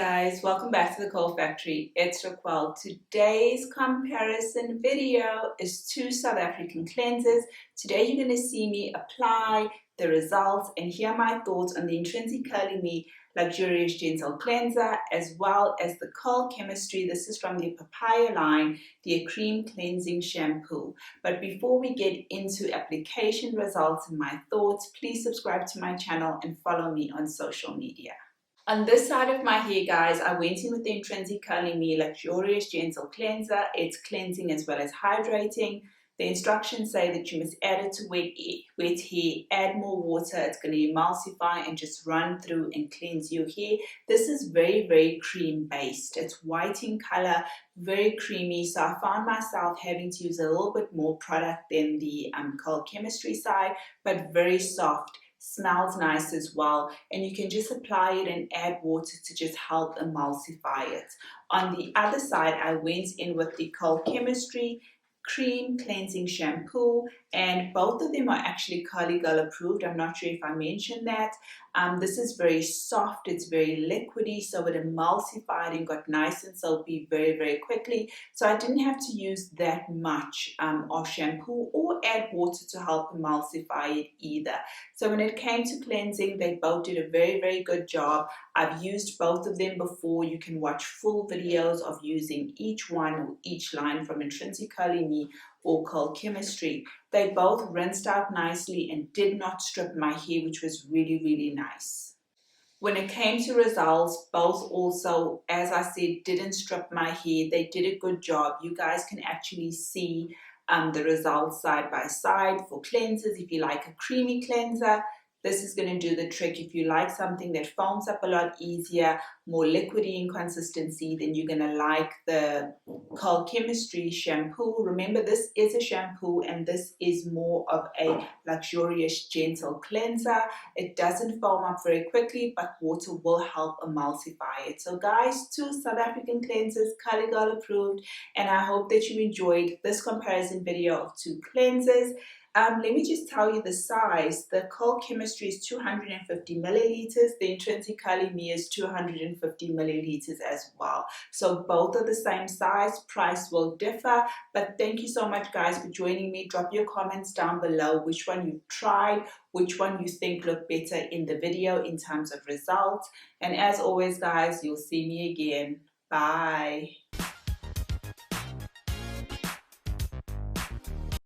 guys, welcome back to the Cold Factory. It's Raquel. Today's comparison video is two South African cleansers. Today you're going to see me apply the results and hear my thoughts on the Intrinsicuryme Luxurious Gentle Cleanser as well as the Curl Chemistry. This is from the Papaya line, the Creme Cleansing Shampoo. But before we get into application results and my thoughts, please subscribe to my channel and follow me on social media. On this side of my hair, guys, I went in with the Intrinsicuryme Luxurious Gentle Cleanser. It's cleansing as well as hydrating. The instructions say that you must add it to wet hair, add more water, it's going to emulsify and just run through and cleanse your hair. This is very cream based. It's white in color, very creamy, so I found myself having to use a little bit more product than the Curl Chemistry side, but very soft. Smells nice as well, and you can just apply it and add water to just help emulsify it. On the other side, I went in with the Curl Chemistry Creme Cleansing Shampoo, and both of them are actually Curly Girl approved. I'm not sure if I mentioned that. This is very soft, it's very liquidy, so it emulsified and got nice and soapy very quickly. So I didn't have to use that much of shampoo or add water to help emulsify it either. So when it came to cleansing, they both did a very good job. I've used both of them before. You can watch full videos of using each one or each line from Intrinsicuryme or Curl Chemistry. They both rinsed out nicely and did not strip my hair, which was really nice. When it came to results, both also, as I said, didn't strip my hair. They did a good job. You guys can actually see the results side by side. For cleansers, if you like a creamy cleanser, this is going to do the trick. If you like something that foams up a lot easier, more liquidy in consistency, then you're going to like the Curl Chemistry shampoo. Remember, this is a shampoo and this is more of a luxurious gentle cleanser. It doesn't foam up very quickly, but water will help emulsify it. So guys, two South African cleansers, Curly Girl approved, and I hope that you enjoyed this comparison video of two cleansers. Let me just tell you the size. The Curl Chemistry is 250 milliliters. The Intrinsicuryme is 250 milliliters as well. So both are the same size. Price will differ. But thank you so much, guys, for joining me. Drop your comments down below which one you've tried, which one you think looked better in the video in terms of results. And as always, guys, you'll see me again. Bye.